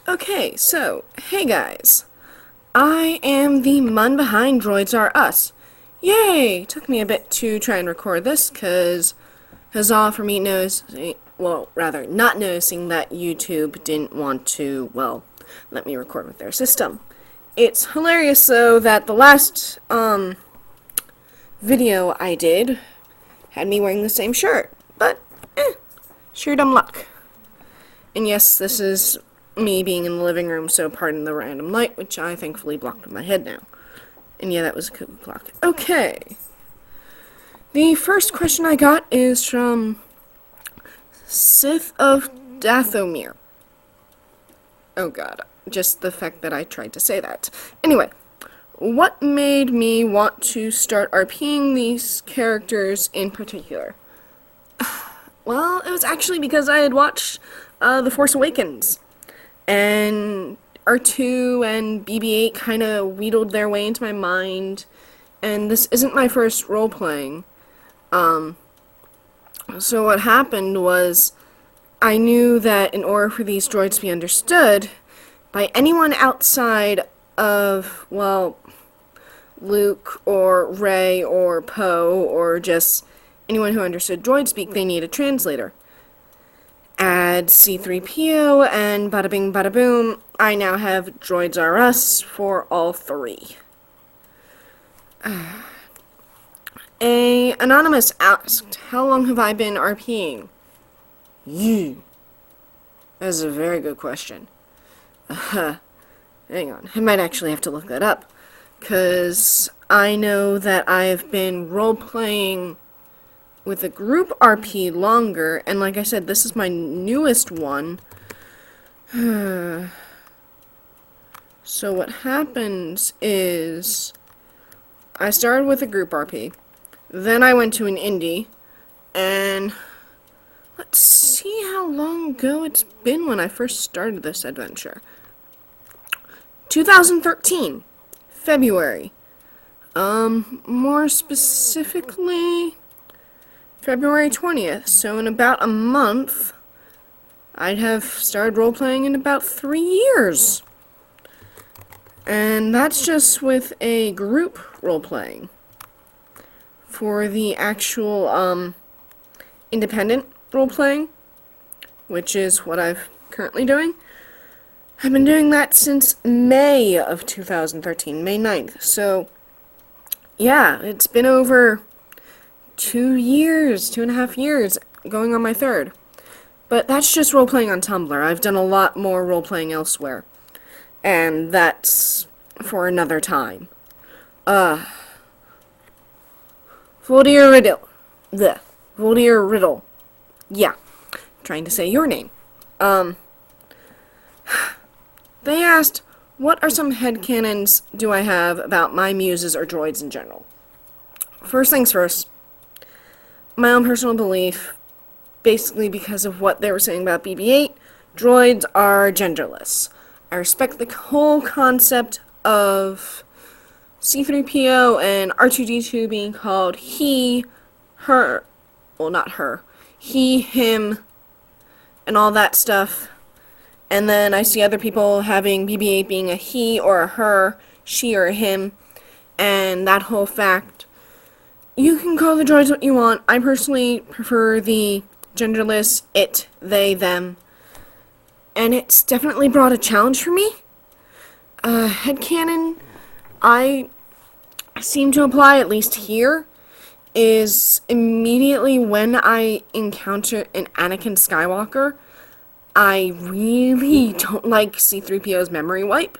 Okay, so, hey guys. I am the Mun behind Droidsrus. Yay! Took me a bit to try and record this, cause huzzah for me not noticing that YouTube didn't want to, let me record with their system. It's hilarious, though, that the last, video I did had me wearing the same shirt, but, sheer dumb luck. And yes, this is me being in the living room, so pardon the random light, which I thankfully blocked with my head now. And yeah, that was a cuckoo clock. Okay. The first question I got is from Sith of Dathomir. Oh god, just the fact that I tried to say that. Anyway, what made me want to start RPing these characters in particular? Well, it was actually because I had watched The Force Awakens, and R2 and BB-8 kind of wheedled their way into my mind, and this isn't my first role-playing. So what happened was, I knew that in order for these droids to be understood by anyone outside of, Luke or Rey or Poe or just anyone who understood droid speak, they need a translator. Add C-3PO and bada bing bada boom, I now have Droidsrus for all three. A Anonymous asked, how long have I been RPing? You. That's a very good question. Hang on, I might actually have to look that up, because I know that I've been role-playing with a group RP longer, and like I said, this is my newest one. So what happens is, I started with a group RP, then I went to an indie, and let's see how long ago it's been when I first started this adventure. 2013, February. More specifically, February 20th, so in about a month, I'd have started role-playing in about 3 years. And that's just with a group role-playing. For the actual, independent role-playing, which is what I'm currently doing, I've been doing that since May of 2013, May 9th, so, yeah, it's been over 2.5 years, going on my third. But that's just role-playing on Tumblr. I've done a lot more role-playing elsewhere. And that's for another time. Voldir Riddle. Yeah. Trying to say your name. They asked, what are some headcanons do I have about my muses or droids in general? First things first. My own personal belief, basically because of what they were saying about BB-8, droids are genderless. I respect the whole concept of C-3PO and R2-D2 being called he, her, well, not her, he, him, and all that stuff. And then I see other people having BB-8 being a he or a her, she or a him, and that whole fact. You can call the droids what you want. I personally prefer the genderless it, they, them. And it's definitely brought a challenge for me. Headcanon I seem to apply, at least here, is immediately when I encounter an Anakin Skywalker, I really don't like C-3PO's memory wipe.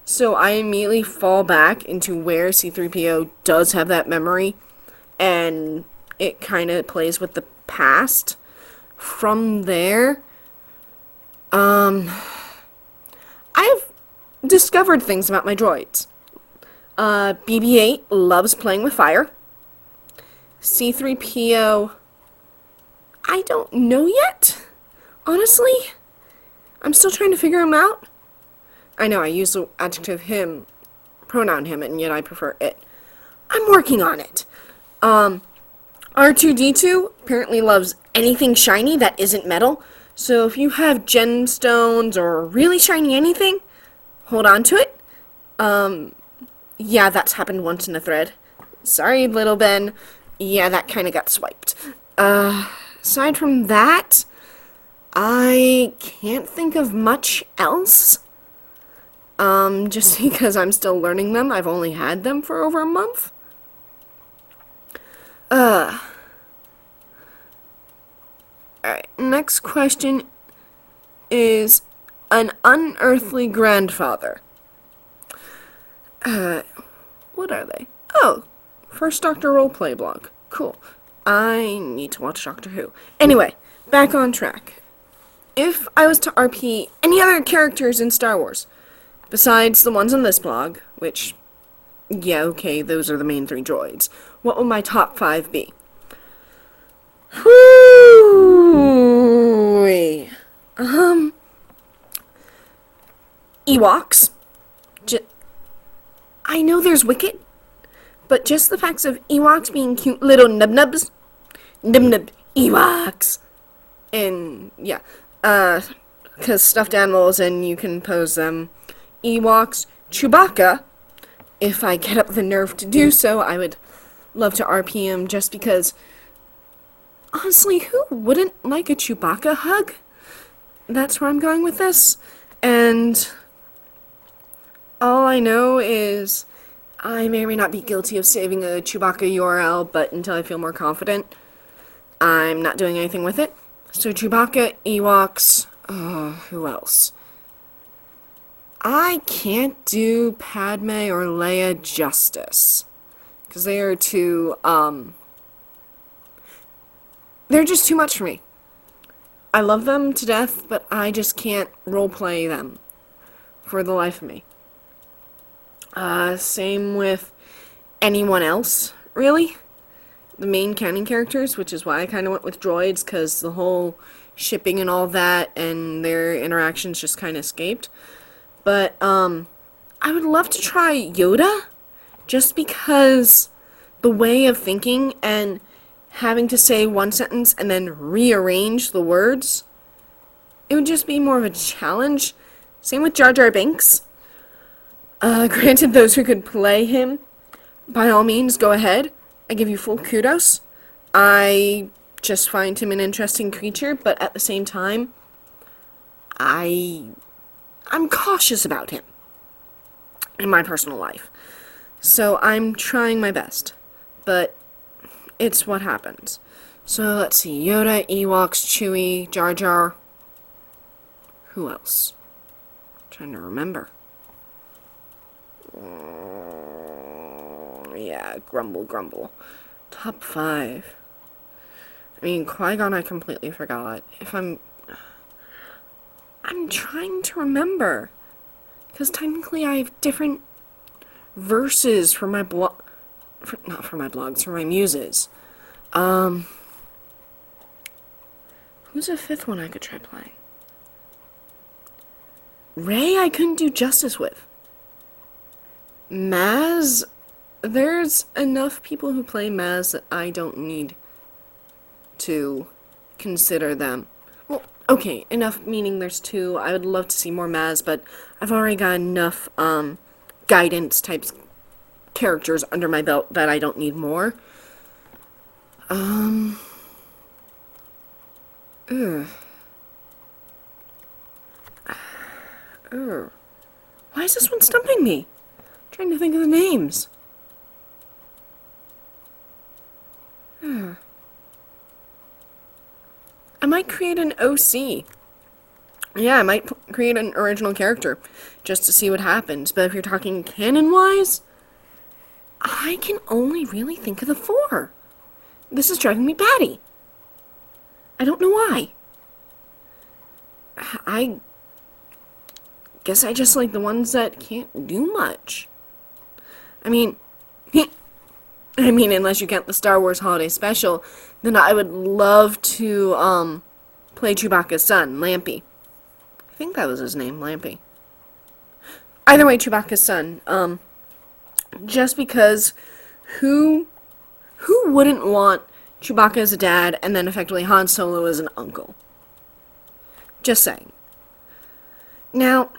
So I immediately fall back into where C-3PO does have that memory, and it kind of plays with the past. From there, I've discovered things about my droids. BB-8 loves playing with fire. C-3PO, I don't know yet, honestly. I'm still trying to figure him out. I know I use the adjective him, pronoun him, and yet I prefer it. I'm working on it. R2-D2 apparently loves anything shiny that isn't metal. So if you have gemstones or really shiny anything, hold on to it. Yeah, that's happened once in a thread. Sorry, little Ben. Yeah, that kind of got swiped. Aside from that, I can't think of much else. Just because I'm still learning them. I've only had them for over a month. Alright, next question is an unearthly grandfather. What are they? Oh, first Doctor Roleplay blog. Cool. I need to watch Doctor Who. Anyway, back on track. If I was to RP any other characters in Star Wars, besides the ones on this blog, which, yeah, okay, those are the main 3 droids, what would my top 5 be? Whoo! Ewoks. I know there's Wicket, but just the facts of Ewoks being cute little nub-nubs. Nub-nub Ewoks. And, yeah, because stuffed animals and you can pose them. Ewoks. Chewbacca. If I get up the nerve to do so, I would love to RP him just because, honestly, who wouldn't like a Chewbacca hug? That's where I'm going with this. And all I know is I may or may not be guilty of saving a Chewbacca URL, but until I feel more confident, I'm not doing anything with it. So Chewbacca, Ewoks, who else? I can't do Padme or Leia justice. Because they are too, they're just too much for me. I love them to death, but I just can't roleplay them for the life of me. Same with anyone else, really. The main canon characters, which is why I kind of went with droids, because the whole shipping and all that and their interactions just kind of escaped. But, I would love to try Yoda, just because the way of thinking and having to say one sentence and then rearrange the words, it would just be more of a challenge. Same with Jar Jar Binks. Granted, those who could play him, by all means, go ahead. I give you full kudos. I just find him an interesting creature, but at the same time, I'm cautious about him in my personal life. So I'm trying my best, but it's what happens. So let's see, Yoda, Ewoks, Chewie, Jar Jar. Who else? I'm trying to remember. Yeah, grumble. Top 5. I mean, Qui-Gon I completely forgot. I'm trying to remember. Because technically I have different verses for my not for my blogs, for my muses. Who's a 5th one I could try playing? Rey I couldn't do justice with. Maz, there's enough people who play Maz that I don't need to consider them. Well, okay, enough meaning there's 2. I would love to see more Maz, but I've already got enough, guidance types characters under my belt that I don't need more. Why is this one stumping me? I'm trying to think of the names. I might create an OC. Yeah, I might create an original character just to see what happens. But if you're talking canon-wise, I can only really think of the 4. This is driving me batty. I don't know why. I guess I just like the ones that can't do much. I mean, unless you count the Star Wars Holiday Special, then I would love to, play Chewbacca's son, Lampy. I think that was his name, Lampy. Either way, Chewbacca's son, just because who wouldn't want Chewbacca as a dad and then effectively Han Solo as an uncle? Just saying. Now,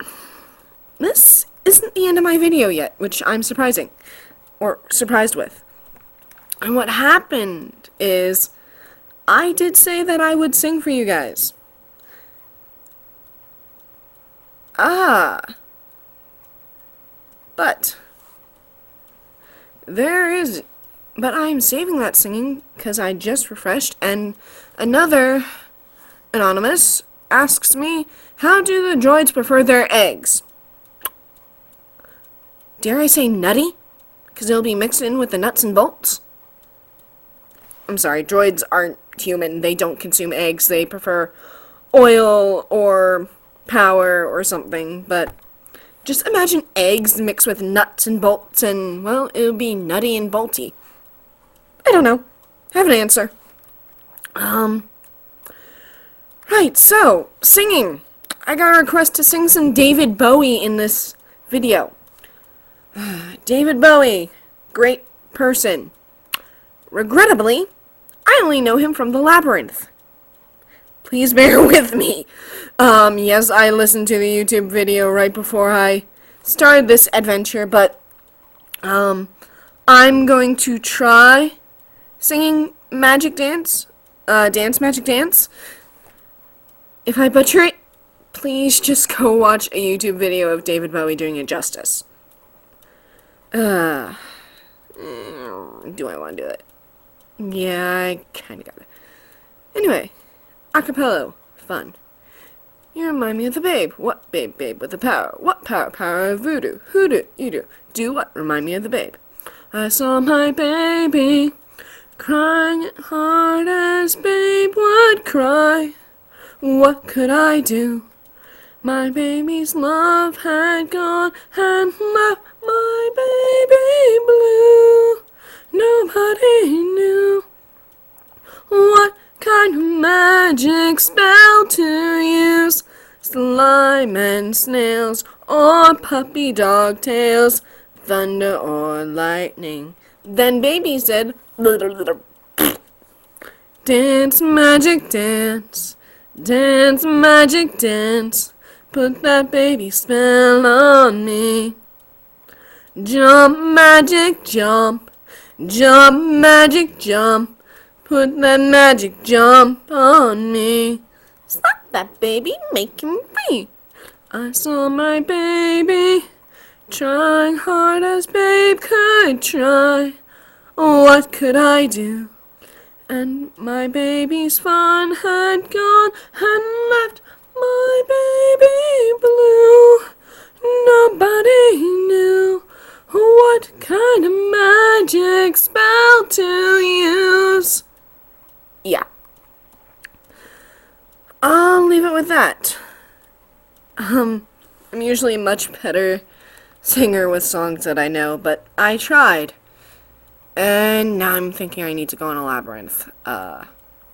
this isn't the end of my video yet, which I'm surprised with. And what happened is, I did say that I would sing for you guys. But I'm saving that singing because I just refreshed, and another anonymous asks me, how do the droids prefer their eggs? Dare I say nutty? Because it'll be mixed in with the nuts and bolts? I'm sorry, droids aren't human. They don't consume eggs. They prefer oil or power or something, but just imagine eggs mixed with nuts and bolts and, well, it'll be nutty and bolty. I don't know. I have an answer. Right, so, singing. I got a request to sing some David Bowie in this video. David Bowie, great person. Regrettably, I only know him from The Labyrinth. Please bear with me. Yes, I listened to the YouTube video right before I started this adventure, but, I'm going to try singing Magic Dance, Magic Dance. If I butcher it, please just go watch a YouTube video of David Bowie doing it justice. Do I want to do it? Yeah, I kinda got it. Anyway, acapella, fun. You remind me of the babe. What babe, babe with the power? What power? Power of voodoo. Who do you do? Do what? Remind me of the babe. I saw my baby crying hard as babe would cry. What could I do? My baby's love had gone and left my baby blue. Nobody knew what kind of magic spell to use. Slime and snails or puppy dog tails, thunder or lightning. Then baby said, dance, magic dance. Dance, magic dance, put that baby spell on me. Jump, magic jump, jump, magic jump, put that magic jump on me. Slap that baby, make him free. I saw my baby trying hard as babe could try. What could I do? And my baby's fun had gone and left my baby blue. Nobody knew what kind of magic spell to use. Yeah. I'll leave it with that. I'm usually a much better singer with songs that I know, but I tried. And now I'm thinking I need to go on a Labyrinth,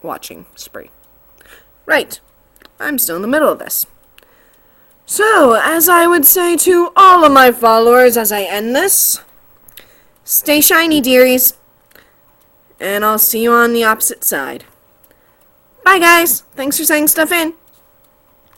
watching spree. Right. I'm still in the middle of this. So, as I would say to all of my followers as I end this, stay shiny, dearies. And I'll see you on the opposite side. Bye, guys. Thanks for sending stuff in.